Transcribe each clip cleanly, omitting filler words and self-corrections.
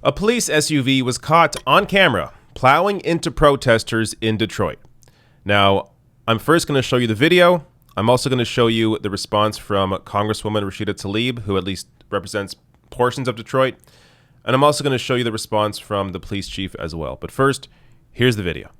A police SUV was caught on camera plowing into protesters in Detroit. Now, I'm first going to show you the video. I'm also going to show you the response from Congresswoman Tlaib, who at least represents portions of Detroit. And I'm also going to show you the response from the police chief as well. But first, here's the video.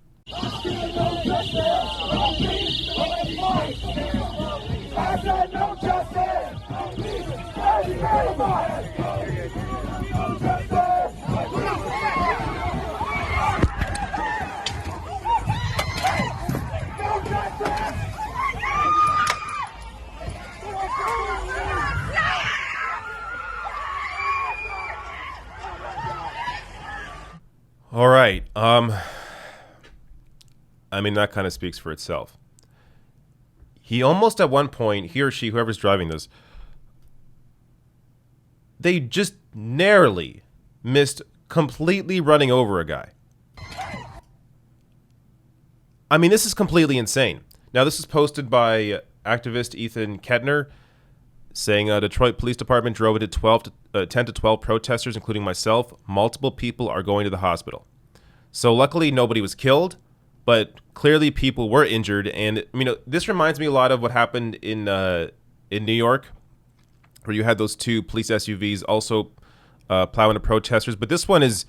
All right. I mean, that kind of speaks for itself. He almost at one point, he or she, whoever's driving this, they just narrowly missed completely running over a guy. I mean, this is completely insane. Now, this is posted by activist Ethan Kettner, saying Detroit Police Department drove into 10 to 12 protesters, including myself. Multiple people are going to the hospital. So luckily, nobody was killed, but clearly people were injured. And this reminds me a lot of what happened in New York, where you had those two police SUVs also plow into protesters. But this one is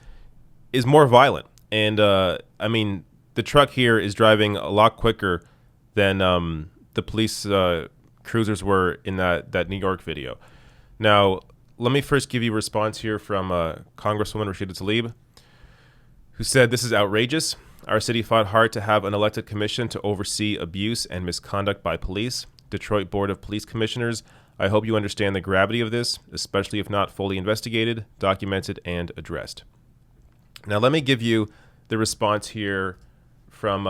more violent. And I mean, the truck here is driving a lot quicker than the police cruisers were in that New York video. Now, let me first give you a response here from Congresswoman Tlaib, who said, "This is outrageous. Our city fought hard to have an elected commission to oversee abuse and misconduct by police. Detroit Board of Police Commissioners, I hope you understand the gravity of this, especially if not fully investigated, documented, and addressed." Now, let me give you the response here from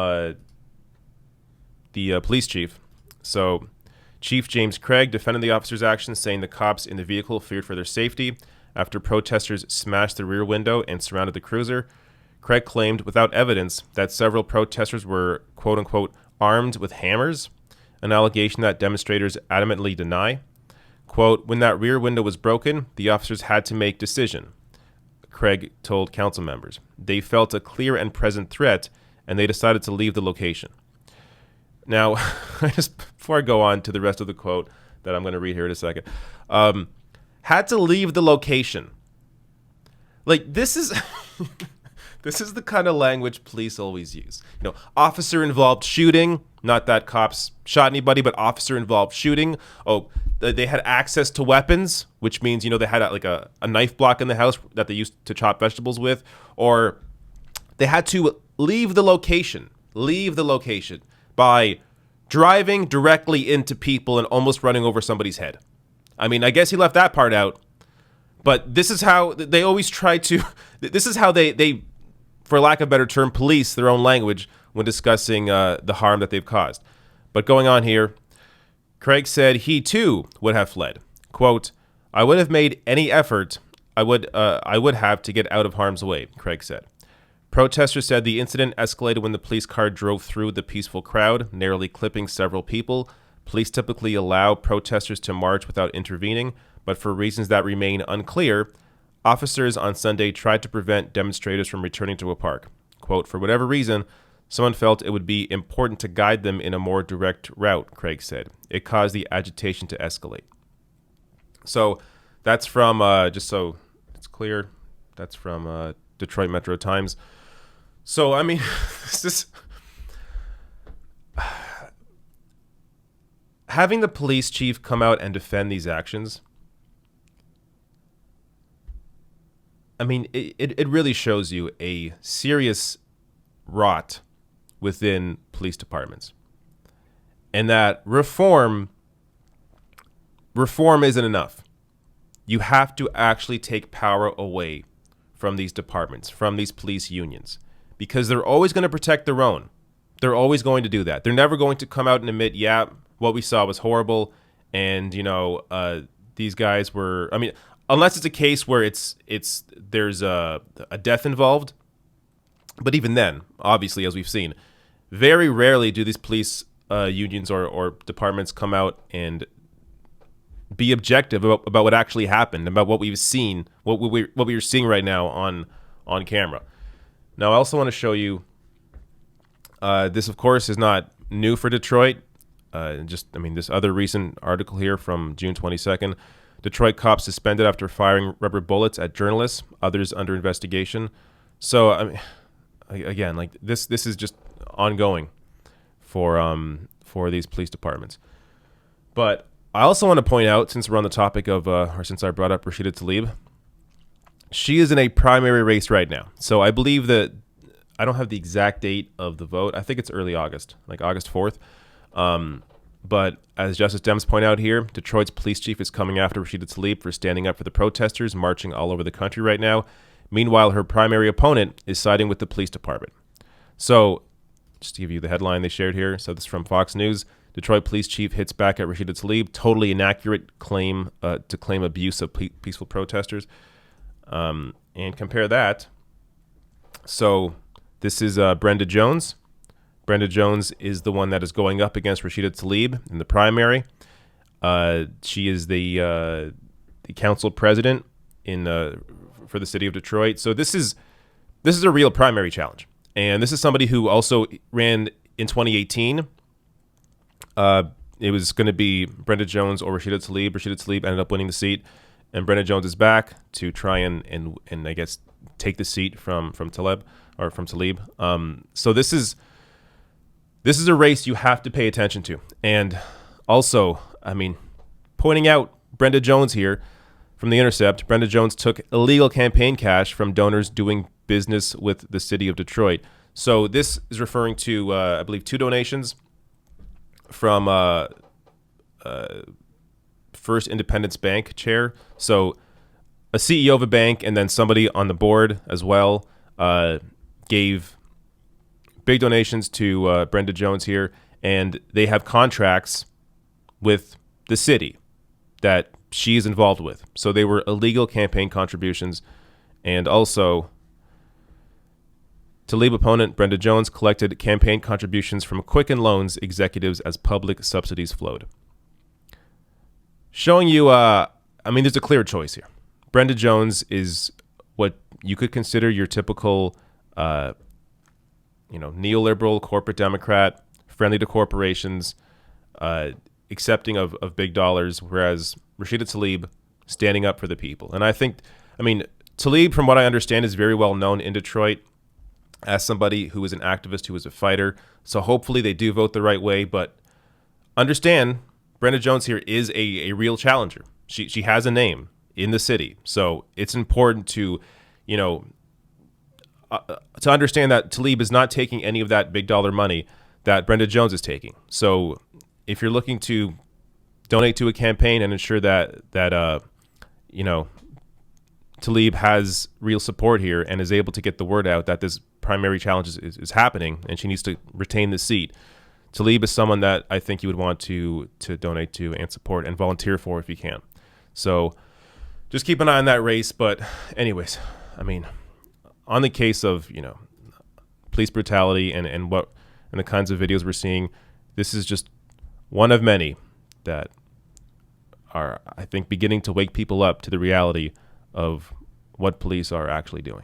the police chief. So, Chief James Craig defended the officer's actions, saying the cops in the vehicle feared for their safety after protesters smashed the rear window and surrounded the cruiser. Craig claimed without evidence that several protesters were, quote-unquote, armed with hammers, an allegation that demonstrators adamantly deny. Quote, "When that rear window was broken, the officers had to make decision," Craig told council members. "They felt a clear and present threat, and they decided to leave the location." Now, just before I go on to the rest of the quote that I'm going to read here in a second, had to leave the location. Like, this is this is the kind of language police always use. Officer involved shooting, not that cops shot anybody, but officer involved shooting. Oh, they had access to weapons, which means they had a knife block in the house that they used to chop vegetables with, or they had to leave the location by driving directly into people and almost running over somebody's head. I mean, I guess he left that part out, but this is how they always try to, this is how they, for lack of a better term, police their own language when discussing the harm that they've caused. But going on here, Craig said he too would have fled. Quote, "I would have made any effort I would have to get out of harm's way," Craig said. Protesters said the incident escalated when the police car drove through the peaceful crowd, narrowly clipping several people. Police typically allow protesters to march without intervening, but for reasons that remain unclear, officers on Sunday tried to prevent demonstrators from returning to a park. Quote, "For whatever reason, someone felt it would be important to guide them in a more direct route," Craig said. "It caused the agitation to escalate." So that's from, just so it's clear, that's from Detroit Metro Times. So, I mean, this is having the police chief come out and defend these actions. I mean, it really shows you a serious rot within police departments, and that reform isn't enough. You have to actually take power away from these departments, from these police unions, because they're always going to protect their own. They're always going to do that. They're never going to come out and admit, yeah, what we saw was horrible, and these guys were. I mean, unless it's a case where there's a death involved. But even then, obviously, as we've seen, very rarely do these police unions or departments come out and be objective about what actually happened, about what we've seen, what we are seeing right now on camera. Now, I also want to show you. This, of course, is not new for Detroit. This other recent article here from June 22nd. Detroit cops suspended after firing rubber bullets at journalists. Others under investigation. So, again, like this is just ongoing for these police departments. But I also want to point out, since we're on the topic of, or since I brought up Rashida Tlaib, she is in a primary race right now. So I believe that, I don't have the exact date of the vote. I think it's early August, like August 4th. But as Justice Dems point out here, Detroit's police chief is coming after Rashida Tlaib for standing up for the protesters marching all over the country right now. Meanwhile, her primary opponent is siding with the police department. So, just to give you the headline they shared here. So this is from Fox News. Detroit police chief hits back at Rashida Tlaib. Totally inaccurate claim to claim abuse of peaceful protesters. And compare that. So this is Brenda Jones. Brenda Jones is the one that is going up against Rashida Tlaib in the primary. She is the council president for the city of Detroit. So this is a real primary challenge. And this is somebody who also ran in 2018. It was going to be Brenda Jones or Rashida Tlaib. Rashida Tlaib ended up winning the seat, and Brenda Jones is back to try and I guess take the seat from Tlaib or from Tlaib. So this is a race you have to pay attention to. And also, pointing out Brenda Jones here from The Intercept. Brenda Jones took illegal campaign cash from donors doing business with the city of Detroit. So this is referring to, I believe, 2 donations from First Independence Bank chair. So a CEO of a bank and then somebody on the board as well gave big donations to Brenda Jones here, and they have contracts with the city that she's involved with. So they were illegal campaign contributions. And also, Tlaib opponent Brenda Jones collected campaign contributions from Quicken Loans executives as public subsidies flowed. Showing you, there's a clear choice here. Brenda Jones is what you could consider your typical neoliberal corporate Democrat, friendly to corporations, accepting of big dollars, whereas Rashida Tlaib standing up for the people. And I think, Tlaib, from what I understand, is very well known in Detroit as somebody who is an activist, who is a fighter. So hopefully they do vote the right way. But understand, Brenda Jones here is a real challenger. She has a name in the city. So it's important to, to understand that Tlaib is not taking any of that big dollar money that Brenda Jones is taking. So if you're looking to donate to a campaign and ensure that Tlaib has real support here and is able to get the word out that this primary challenge is happening and she needs to retain the seat, Tlaib is someone that I think you would want to donate to and support and volunteer for if you can. So just keep an eye on that race. But anyways, on the case of, police brutality and the kinds of videos we're seeing, this is just one of many that are, I think, beginning to wake people up to the reality of what police are actually doing.